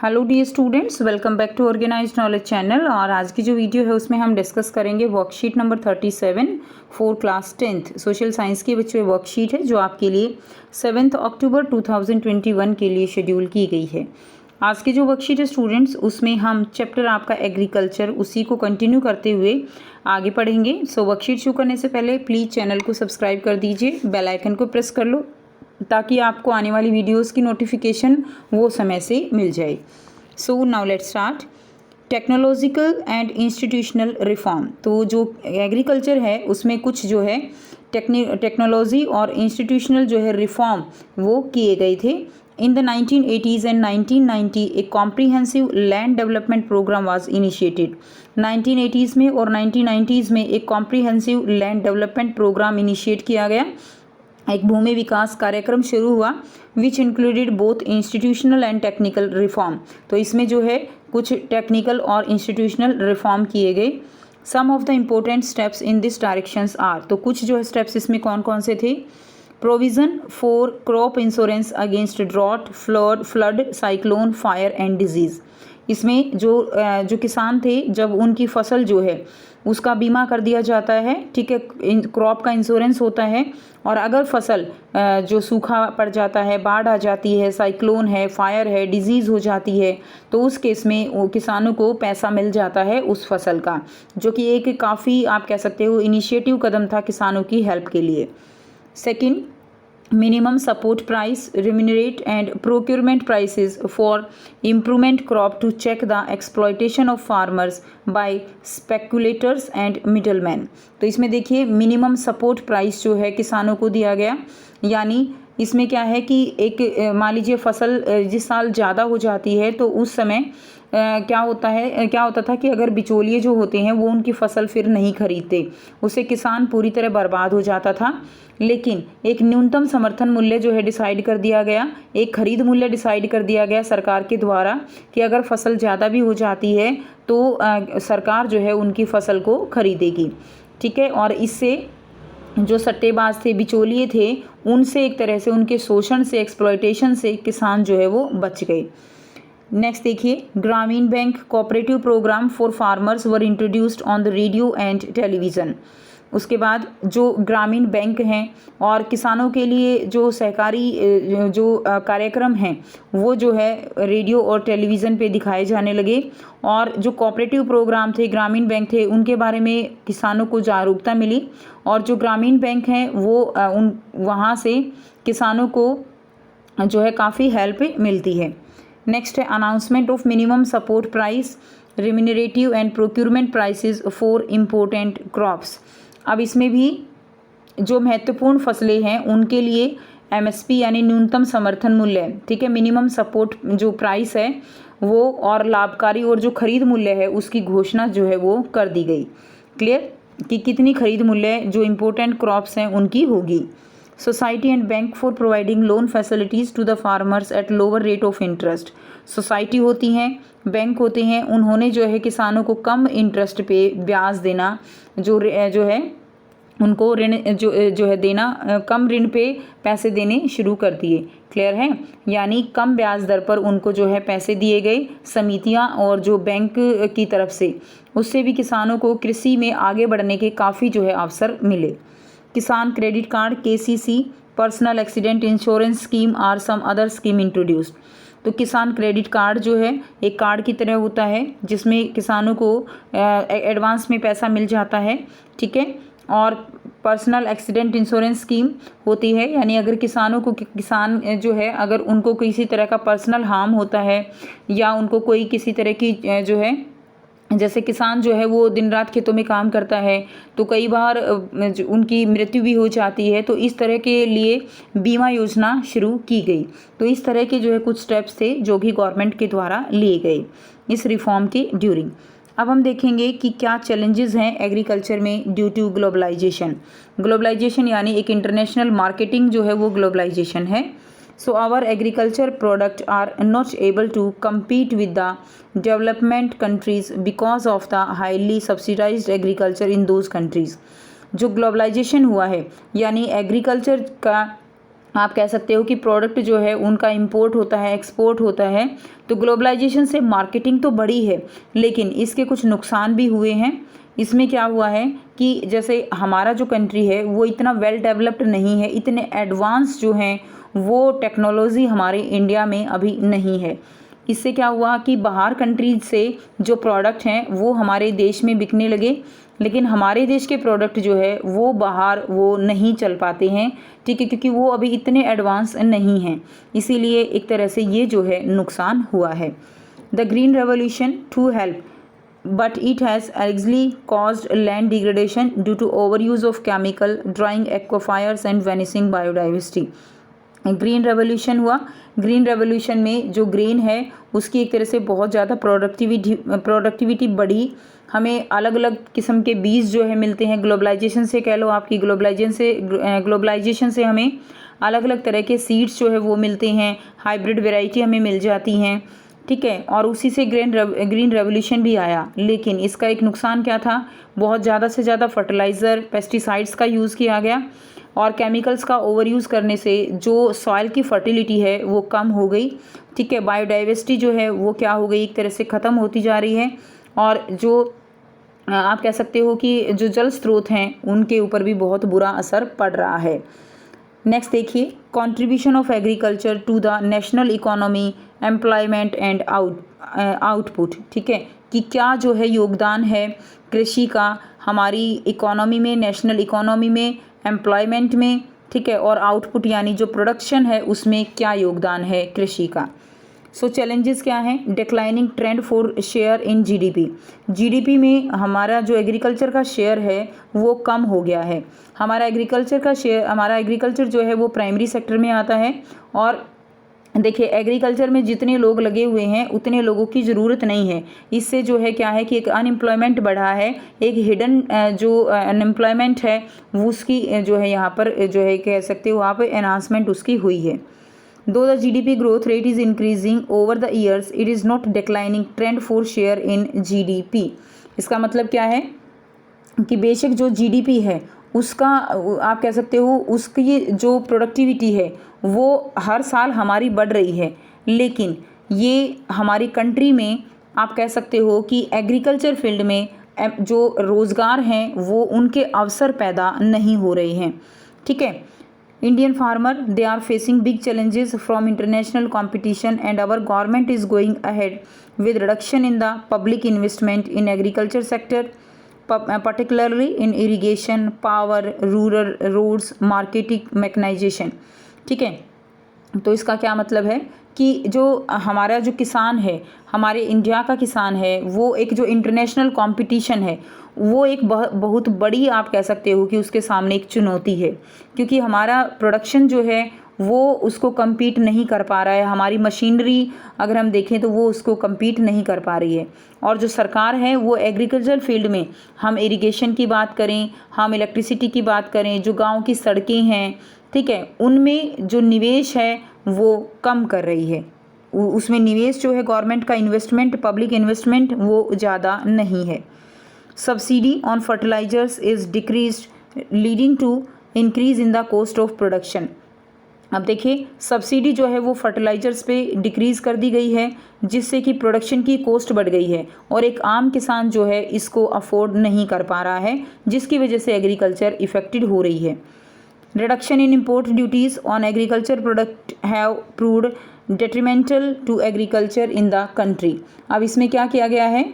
Hello dear students, welcome back to organised knowledge channel. और आज की जो वीडियो है उसमें हम डिस्कस करेंगे worksheet number 37 for class 10th social science की बच्चों वर्कशीट है जो आपके लिए 7 अक्टूबर 2021 के लिए शेड्यूल की गई है। आज की जो वर्कशीट है स्टूडेंट्स, उसमें हम चैप्टर आपका एग्रीकल्चर उसी को कंटिन्यू करते हुए आगे पढ़ेंगे। सो वर्कशीट शुरू करने से पहले प्लीज़ चैनल को सब्सक्राइब कर दीजिए, बेल आइकन को प्रेस कर लो ताकि आपको आने वाली वीडियोस की नोटिफिकेशन वो समय से मिल जाए। So now let's start. Technological and institutional reform. तो जो एग्रीकल्चर है उसमें कुछ जो है टेक्नोलॉजी और इंस्टीट्यूशनल जो है रिफॉर्म वो किए गए थे। इन द 1980s एंड 1990 एक comprehensive land development programme was initiated. 1980s में और 1990s में एक comprehensive land development programme initiate किया गया, एक भूमि विकास कार्यक्रम शुरू हुआ which included both institutional and technical reform. तो इसमें जो है कुछ टेक्निकल और इंस्टीट्यूशनल रिफॉर्म किए गए। Some of the important steps in this directions are, तो कुछ जो है स्टेप्स इसमें कौन कौन से थे। Provision for crop insurance against drought, flood, cyclone, fire and disease. इसमें जो किसान थे जब उनकी फसल जो है उसका बीमा कर दिया जाता है, ठीक है, क्रॉप का इंश्योरेंस होता है। और अगर फसल जो सूखा पड़ जाता है, बाढ़ आ जाती है, साइक्लोन है, फायर है, डिजीज़ हो जाती है, तो उस केस में वो किसानों को पैसा मिल जाता है उस फसल का, जो कि एक काफ़ी आप कह सकते हो इनिशिएटिव कदम था किसानों की हेल्प के लिए। Second, minimum support price, remunerate and procurement prices for improvement crop to check the exploitation of farmers by speculators and middlemen। तो इसमें देखिए मिनिमम सपोर्ट प्राइस जो है किसानों को दिया गया, यानी इसमें क्या है कि एक मान लीजिए फसल जिस साल ज़्यादा हो जाती है तो उस समय क्या होता था कि अगर बिचौलिए जो होते हैं वो उनकी फसल फिर नहीं खरीदते, उससे किसान पूरी तरह बर्बाद हो जाता था। लेकिन एक न्यूनतम समर्थन मूल्य जो है डिसाइड कर दिया गया, एक खरीद मूल्य डिसाइड कर दिया गया सरकार के द्वारा कि अगर फसल ज़्यादा भी हो जाती है तो सरकार जो है उनकी फसल को खरीदेगी, ठीक है। और इससे जो सट्टेबाज थे, बिचौलिए थे, उनसे एक तरह से उनके शोषण से, एक्सप्लॉयटेशन से किसान जो है वो बच गए। नेक्स्ट देखिए, ग्रामीण bank cooperative programme for farmers were introduced on the radio and television. उसके बाद जो ग्रामीण बैंक हैं और किसानों के लिए जो सहकारी जो कार्यक्रम हैं वो जो है रेडियो और टेलीविज़न पे दिखाए जाने लगे। और जो कोऑपरेटिव प्रोग्राम थे, ग्रामीण बैंक थे, उनके बारे में किसानों को जागरूकता मिली। और जो ग्रामीण बैंक हैं वो वहाँ से किसानों को जो है काफ़ी हेल्प मिलती है। नेक्स्ट है announcement of minimum support price, remunerative and procurement prices for important crops. अब इसमें भी जो महत्वपूर्ण फसलें हैं उनके लिए एमएसपी यानी न्यूनतम समर्थन मूल्य, ठीक है, मिनिमम सपोर्ट जो प्राइस है वो, और लाभकारी और जो खरीद मूल्य है उसकी घोषणा जो है वो कर दी गई। क्लियर कि कितनी खरीद मूल्य जो इम्पोर्टेंट क्रॉप्स हैं उनकी होगी। Society and bank for providing loan facilities to the farmers at lower rate of interest. Society होती हैं, बैंक होते हैं, उन्होंने जो है किसानों को कम इंटरेस्ट पे ब्याज देना, जो है उनको ऋण जो है देना, कम ऋण पे पैसे देने शुरू कर दिए। क्लियर है, यानी कम ब्याज दर पर उनको जो है पैसे दिए गए समितियां और जो बैंक की तरफ से, उससे भी किसानों को कृषि में आगे बढ़ने के काफ़ी जो है अवसर मिले। किसान credit card, KCC, personal accident insurance scheme are some other scheme introduced. तो किसान क्रेडिट कार्ड जो है एक कार्ड की तरह होता है जिसमें किसानों को एडवांस में पैसा मिल जाता है, ठीक है। और पर्सनल एक्सीडेंट इंश्योरेंस स्कीम होती है, यानी अगर किसानों को किसान जो है अगर उनको किसी तरह का पर्सनल हार्म होता है या उनको कोई किसी तरह की जो है, जैसे किसान जो है वो दिन रात खेतों में काम करता है तो कई बार उनकी मृत्यु भी हो जाती है, तो इस तरह के लिए बीमा योजना शुरू की गई। तो इस तरह के जो है कुछ स्टेप्स थे जो भी गवर्नमेंट के द्वारा लिए गए इस रिफॉर्म के ड्यूरिंग। अब हम देखेंगे कि क्या चैलेंजेस हैं एग्रीकल्चर में ड्यू टू ग्लोबलाइजेशन। ग्लोबलाइजेशन यानी एक इंटरनेशनल मार्केटिंग जो है वो ग्लोबलाइजेशन है। So our agriculture product are not able to compete with the development countries because of the highly subsidized agriculture in those countries। जो globalisation हुआ है यानी एग्रीकल्चर का आप कह सकते हो कि प्रोडक्ट जो है उनका इंपोर्ट होता है, एक्सपोर्ट होता है। तो ग्लोबलाइजेशन से मार्केटिंग तो बढ़ी है, लेकिन इसके कुछ नुकसान भी हुए हैं। इसमें क्या हुआ है कि जैसे हमारा जो कंट्री है वो इतना वेल डेवलप्ड नहीं है, इतने एडवांस जो हैं वो टेक्नोलॉजी हमारे इंडिया में अभी नहीं है। इससे क्या हुआ कि बाहर कंट्रीज से जो प्रोडक्ट हैं वो हमारे देश में बिकने लगे, लेकिन हमारे देश के प्रोडक्ट जो है वो बाहर वो नहीं चल पाते हैं, ठीक है, क्योंकि वो अभी इतने एडवांस नहीं हैं। इसीलिए एक तरह से ये जो है नुकसान हुआ है। The green revolution to help but it has actually caused land degradation due to overuse of chemical, drying aquifers and vanishing biodiversity. Green revolution हुआ। ग्रीन रेवोल्यूशन में जो ग्रीन है उसकी एक तरह से बहुत ज़्यादा प्रोडक्टिविटी बढ़ी। हमें अलग अलग किस्म के बीज जो है मिलते हैं, ग्लोबलाइजेशन से कह लो आपकी, ग्लोबलाइजेशन से हमें अलग अलग तरह के सीड्स जो है वो मिलते हैं, हाइब्रिड वेराइटी हमें मिल जाती हैं, ठीक है। और उसी से ग्रीन रेवोल्यूशन भी आया। लेकिन इसका एक नुकसान क्या था, बहुत ज़्यादा से ज़्यादा फर्टिलाइज़र, पेस्टिसाइड्स का यूज़ किया गया और केमिकल्स का ओवर यूज़ करने से जो सॉइल की फर्टिलिटी है वो कम हो गई, ठीक है। बायोडाइवर्सिटी जो है वो क्या हो गई, एक तरह से ख़त्म होती जा रही है। और जो आप कह सकते हो कि जो जल स्रोत हैं उनके ऊपर भी बहुत बुरा असर पड़ रहा है। नेक्स्ट देखिए, contribution of agriculture to the national economy, employment and output, ठीक है, कि क्या जो है योगदान है कृषि का हमारी इकोनॉमी में, नेशनल इकोनॉमी में, एम्प्लॉयमेंट में, ठीक है, और आउटपुट यानी जो प्रोडक्शन है उसमें क्या योगदान है कृषि का। सो चैलेंजेस क्या हैं, declining trend for share in GDP में हमारा जो एग्रीकल्चर का शेयर है वो कम हो गया है। हमारा एग्रीकल्चर जो है वो प्राइमरी सेक्टर में आता है। और देखिए, एग्रीकल्चर में जितने लोग लगे हुए हैं उतने लोगों की ज़रूरत नहीं है। इससे जो है क्या है कि एक अनएम्प्लॉयमेंट बढ़ा है, एक हिडन जो अनएम्प्लॉयमेंट है वो उसकी जो है यहाँ पर जो है कह सकते हो आप एनहांसमेंट उसकी हुई है। Though the GDP growth rate is increasing over the years, it is not declining trend for share in GDP. इसका मतलब क्या है कि बेशक जो GDP है उसका आप कह सकते हो उसकी जो प्रोडक्टिविटी है वो हर साल हमारी बढ़ रही है, लेकिन ये हमारी कंट्री में आप कह सकते हो कि एग्रीकल्चर फील्ड में जो रोज़गार हैं वो उनके अवसर पैदा नहीं हो रहे हैं, ठीक है। Indian farmer, they are facing big challenges from international competition, and our government is going ahead with reduction in the public investment in agriculture sector, particularly in irrigation, power, rural roads, marketing, mechanization, ठीक है। तो इसका क्या मतलब है कि जो हमारा जो किसान है, हमारे इंडिया का किसान है, वो एक जो इंटरनेशनल कंपटीशन है वो एक बहुत बड़ी आप कह सकते हो कि उसके सामने एक चुनौती है, क्योंकि हमारा प्रोडक्शन जो है वो उसको compete नहीं कर पा रहा है। हमारी मशीनरी अगर हम देखें तो वो उसको compete नहीं कर पा रही है। और जो सरकार है वो एग्रीकल्चर फील्ड में, हम इरिगेशन की बात करें, हम इलेक्ट्रिसिटी की बात करें, जो गांव की सड़कें हैं, ठीक है, उनमें जो निवेश है वो कम कर रही है। उसमें निवेश जो है गवर्नमेंट का इन्वेस्टमेंट, पब्लिक इन्वेस्टमेंट वो ज़्यादा नहीं है। Subsidy on fertilizers is decreased leading to increase in the cost of production. अब देखिए, सब्सिडी जो है वो फर्टिलाइजर्स पे डिक्रीज़ कर दी गई है, जिससे कि प्रोडक्शन की कॉस्ट बढ़ गई है और एक आम किसान जो है इसको अफोर्ड नहीं कर पा रहा है, जिसकी वजह से एग्रीकल्चर इफेक्टेड हो रही है। Reduction in import duties on agriculture product have proved detrimental to agriculture in the country. अब इसमें क्या किया गया है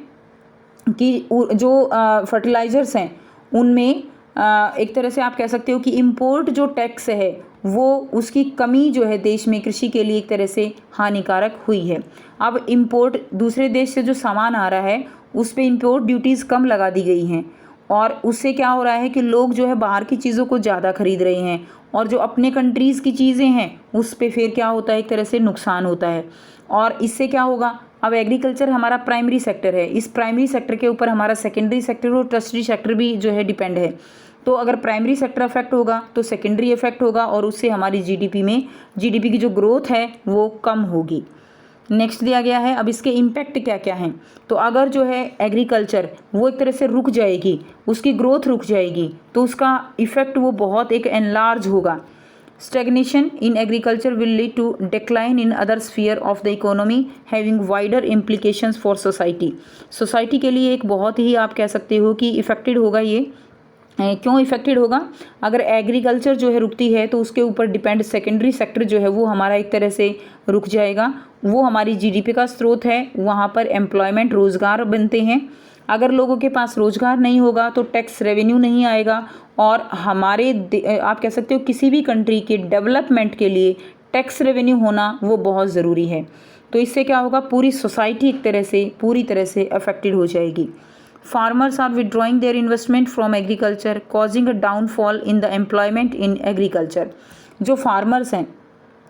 कि जो फर्टिलाइज़र्स हैं उनमें एक तरह से आप कह सकते हो कि इम्पोर्ट जो टैक्स है वो उसकी कमी जो है देश में कृषि के लिए एक तरह से हानिकारक हुई है। अब इम्पोर्ट दूसरे देश से जो सामान आ रहा है उस पर इम्पोर्ट ड्यूटीज़ कम लगा दी गई हैं, और उससे क्या हो रहा है कि लोग जो है बाहर की चीज़ों को ज़्यादा खरीद रहे हैं, और जो अपने कंट्रीज़ की चीज़ें हैं उस पर फिर क्या होता है, एक तरह से नुकसान होता है। और इससे क्या होगा, अब एग्रीकल्चर हमारा प्राइमरी सेक्टर है, इस प्राइमरी सेक्टर के ऊपर हमारा सेकेंडरी सेक्टर और टर्शरी सेक्टर भी जो है डिपेंड है। तो अगर प्राइमरी सेक्टर अफेक्ट होगा तो सेकेंडरी इफेक्ट होगा, और उससे हमारी जीडीपी की जो ग्रोथ है वो कम होगी। नेक्स्ट दिया गया है, अब इसके इम्पैक्ट क्या क्या हैं। तो अगर जो है एग्रीकल्चर वो एक तरह से रुक जाएगी, उसकी ग्रोथ रुक जाएगी, तो उसका इफ़ेक्ट वो बहुत एक एनलार्ज होगा। Stagnation in agriculture will lead to decline in other sphere of the economy having wider implications for society. Society के लिए एक बहुत ही आप कह सकते हो कि इफेक्टेड होगा ये। क्यों इफेक्टेड होगा? अगर एग्रीकल्चर जो है रुकती है तो उसके ऊपर डिपेंड सेकेंडरी सेक्टर जो है वो हमारा एक तरह से रुक जाएगा। वो हमारी जीडीपी का स्रोत है, वहाँ पर एम्प्लॉयमेंट रोज़गार बनते हैं। अगर लोगों के पास रोज़गार नहीं होगा तो टैक्स रेवेन्यू नहीं आएगा और हमारे आप कह सकते हो किसी भी कंट्री के डेवलपमेंट के लिए टैक्स रेवेन्यू होना वो बहुत ज़रूरी है। तो इससे क्या होगा, पूरी सोसाइटी एक तरह से पूरी तरह से अफेक्टेड हो जाएगी। Farmers are withdrawing their investment from agriculture causing a downfall in the employment in agriculture. जो फार्मर्स हैं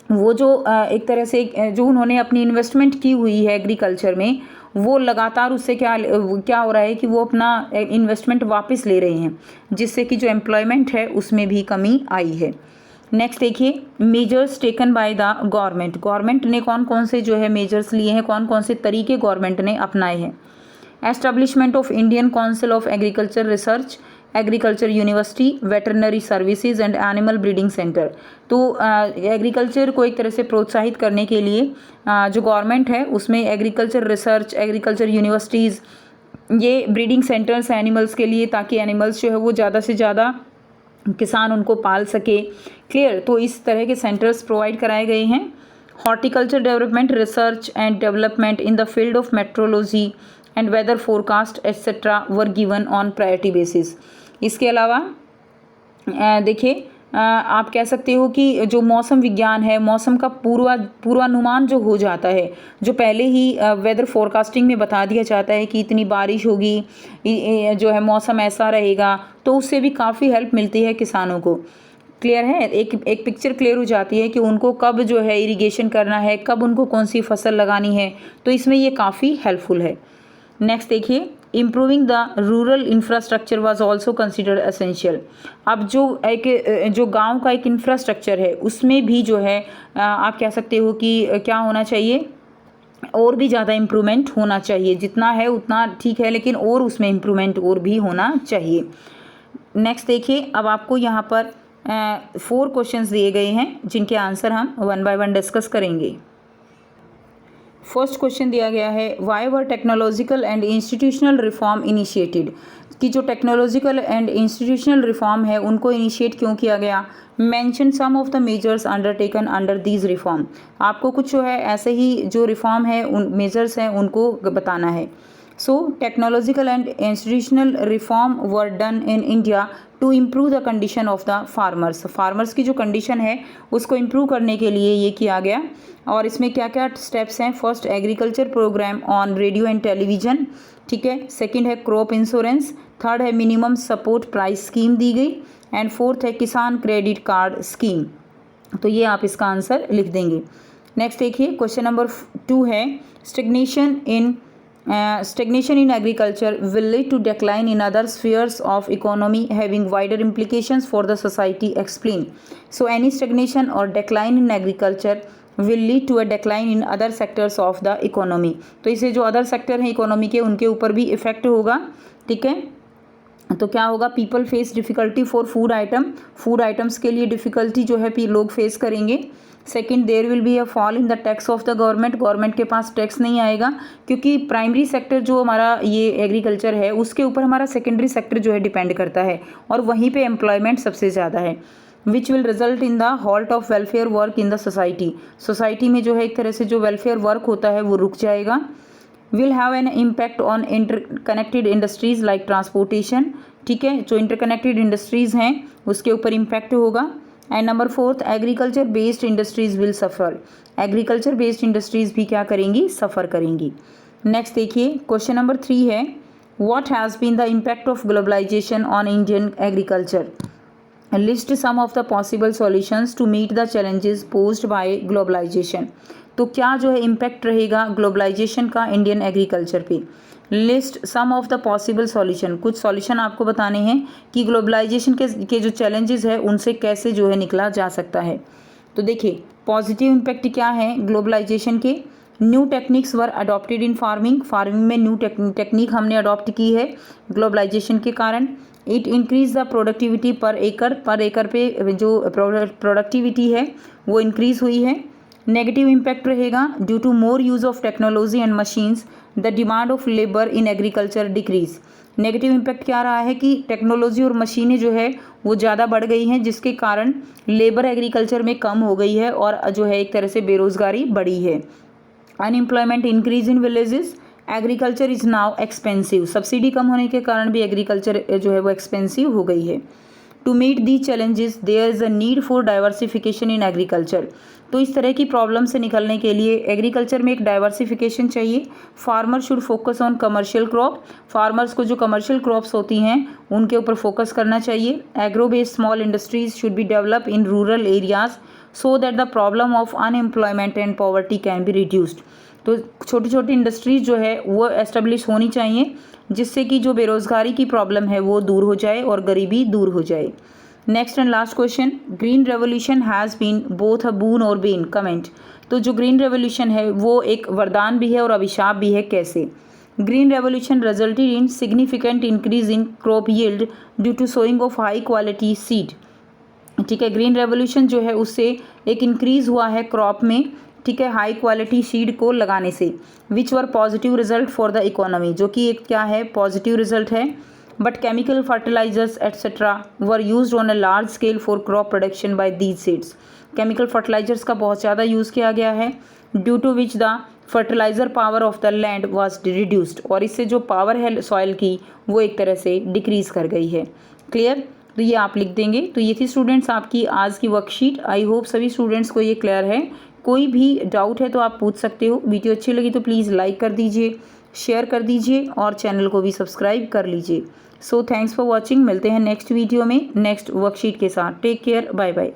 वो जो एक तरह से जो उन्होंने अपनी इन्वेस्टमेंट की हुई है एग्रीकल्चर में, वो लगातार उससे क्या हो रहा है कि वो अपना इन्वेस्टमेंट वापस ले रहे हैं, जिससे कि जो एम्प्लॉयमेंट है उसमें भी कमी आई है। नेक्स्ट देखिए, measures taken by the government ने कौन कौन से जो है मेजर्स लिए हैं, कौन कौन से तरीके गवर्नमेंट ने अपनाए हैं। Establishment of Indian council of agriculture research, agriculture university, veterinary services and animal breeding centre. तो एग्रीकल्चर को एक तरह से प्रोत्साहित करने के लिए जो गवर्नमेंट है उसमें एग्रीकल्चर रिसर्च, एग्रीकल्चर यूनिवर्सिटीज़, ये ब्रीडिंग सेंटर्स हैं एनिमल्स के लिए, ताकि एनिमल्स जो है वो ज़्यादा से ज़्यादा किसान उनको पाल सके। क्लियर? तो इस तरह के सेंटर्स प्रोवाइड कराए गए हैं। Horticulture development, research and development in the field of metrology and weather forecast etcetera were given on priority basis. इसके अलावा देखिए आप कह सकते हो कि जो मौसम विज्ञान है, मौसम का पूर्वानुमान जो हो जाता है, जो पहले ही वेदर फोरकास्टिंग में बता दिया जाता है कि इतनी बारिश होगी, जो है मौसम ऐसा रहेगा, तो उससे भी काफ़ी हेल्प मिलती है किसानों को। क्लियर है? एक पिक्चर क्लियर हो जाती है कि उनको कब जो है इरिगेशन करना है, कब उनको कौन सी फसल लगानी है, तो इसमें ये काफ़ी हेल्पफुल है। नेक्स्ट देखिए, improving the rural infrastructure was also considered essential. अब जो गांव का एक इंफ्रास्ट्रक्चर है उसमें भी जो है आप कह सकते हो कि क्या होना चाहिए, और भी ज़्यादा इम्प्रूवमेंट होना चाहिए। जितना है उतना ठीक है, लेकिन और उसमें इम्प्रूवमेंट और भी होना चाहिए। नेक्स्ट देखिए, अब आपको यहाँ पर 4 क्वेश्चंस दिए गए हैं जिनके आंसर हम 1 बाय 1 डिस्कस करेंगे। फर्स्ट क्वेश्चन दिया गया है, why were technological and institutional reform initiated, कि जो टेक्नोलॉजिकल एंड इंस्टीट्यूशनल रिफॉर्म है उनको इनिशिएट क्यों किया गया। Mention some of the measures undertaken under these reform. आपको कुछ जो है ऐसे ही जो रिफॉर्म है उन मेजर्स हैं उनको बताना है। So technological and institutional reform were done in India to improve the condition of the farmers की जो कंडीशन है उसको इम्प्रूव करने के लिए ये किया गया। और इसमें क्या क्या स्टेप्स हैं। First, agriculture programme on radio and television, ठीक है। सेकंड है क्रॉप इंश्योरेंस। थर्ड है मिनिमम सपोर्ट प्राइस स्कीम दी गई। एंड फोर्थ है किसान क्रेडिट कार्ड स्कीम। तो ये आप इसका आंसर लिख देंगे। नेक्स्ट देखिए, क्वेश्चन नंबर 2 है, stagnation in agriculture will lead to decline in other spheres of economy having wider implications for the society. Explain. So any stagnation or decline in agriculture will lead to a decline in other sectors of the economy. तो इसे जो other sector हैं economy के उनके ऊपर भी effect होगा, ठीक है। तो क्या होगा, people face difficulty for food items के लिए डिफ़िकल्टी जो है लोग फेस करेंगे। Second, there will be a fall in the tax of the government के पास टैक्स नहीं आएगा, क्योंकि प्राइमरी सेक्टर जो हमारा ये एग्रीकल्चर है उसके ऊपर हमारा सेकेंडरी सेक्टर जो है डिपेंड करता है और वहीं पे एम्प्लॉयमेंट सबसे ज़्यादा है। Which will result in the halt of welfare work in the society में जो है एक तरह से जो वेलफेयर वर्क होता है वो रुक जाएगा। Will have an impact on interconnected industries like transportation, ठीक है। जो इंटरकनेक्टेड इंडस्ट्रीज़ हैं उसके ऊपर इम्पैक्ट होगा। And number 4, agriculture based industries will suffer. Agriculture based industries भी क्या करेंगी, सफ़र करेंगी। नेक्स्ट देखिए, क्वेश्चन नंबर 3 है, what has been the impact of globalisation on Indian agriculture. List some of the possible solutions to meet the challenges posed by globalisation. तो क्या जो है इम्पैक्ट रहेगा ग्लोबलाइजेशन का इंडियन एग्रीकल्चर पे। List some of the possible solution, कुछ solution आपको बताने हैं कि ग्लोबलाइजेशन के जो चैलेंजेस है उनसे कैसे जो है निकला जा सकता है। तो देखिए, पॉजिटिव इम्पैक्ट क्या है ग्लोबलाइजेशन के। New techniques were adopted in farming, farming में न्यू टेक्निक हमने अडॉप्ट की है ग्लोबलाइजेशन के कारण। इट इंक्रीज द प्रोडक्टिविटी पर एकड़ पे जो प्रोडक्टिविटी है वो इंक्रीज़ हुई है। नेगेटिव इम्पैक्ट रहेगा due to more use of technology and machines the demand of labour in agriculture decrease. Negative impact क्या रहा है कि टेक्नोलॉजी और मशीनें जो है वो ज़्यादा बढ़ गई हैं, जिसके कारण लेबर एग्रीकल्चर में कम हो गई है और जो है एक तरह से बेरोज़गारी बढ़ी है। Unemployment increase in villages, agriculture is now expensive, subsidy कम होने के कारण भी एग्रीकल्चर जो है वो एक्सपेंसिव हो गई है। To meet the challenges there is a need for diversification in agriculture, तो इस तरह की प्रॉब्लम से निकलने के लिए एग्रीकल्चर में एक डाइवर्सिफिकेशन चाहिए। Farmer should focus on commercial crop, farmers को जो कमर्शियल क्रॉप्स होती हैं उनके ऊपर फोकस करना चाहिए। Agro based small industries should be develop in rural areas so that the problem of unemployment and poverty can be reduced, तो छोटी छोटी इंडस्ट्रीज जो है वो एस्टेब्लिश होनी चाहिए, जिससे कि जो बेरोज़गारी की प्रॉब्लम है वो दूर हो जाए और गरीबी दूर हो जाए। Next and last question, green revolution has been both a boon और बेन, कमेंट। तो जो ग्रीन रेवोल्यूशन है वो एक वरदान भी है और अभिशाप भी है, कैसे? Green revolution resulted in significant increase in crop yield due to sowing of high quality seed, ठीक है। ग्रीन रेवोल्यूशन जो है उससे एक इंक्रीज़ हुआ है क्रॉप में, ठीक है, हाई क्वालिटी सीड को लगाने से। Which were positive result for the economy, जो कि एक क्या है, पॉजिटिव रिजल्ट है। But chemical fertilisers et cetera were used on a large scale for crop production by these seeds, chemical fertilisers का बहुत ज़्यादा यूज़ किया गया है। Due to which the fertiliser power of the land was reduced, और इससे जो पावर है सॉइल की वो एक तरह से डिक्रीज़ कर गई है। क्लियर? तो ये आप लिख देंगे। तो ये थी स्टूडेंट्स आपकी आज की वर्कशीट। आई होप सभी स्टूडेंट्स को ये क्लियर है। कोई भी डाउट है तो आप पूछ सकते हो। वीडियो अच्छी लगी तो प्लीज़ लाइक कर दीजिए, शेयर कर दीजिए और चैनल को भी सब्सक्राइब कर लीजिए। So thanks for watching. मिलते हैं नेक्स्ट वीडियो में नेक्स्ट वर्कशीट के साथ। Take care, bye bye.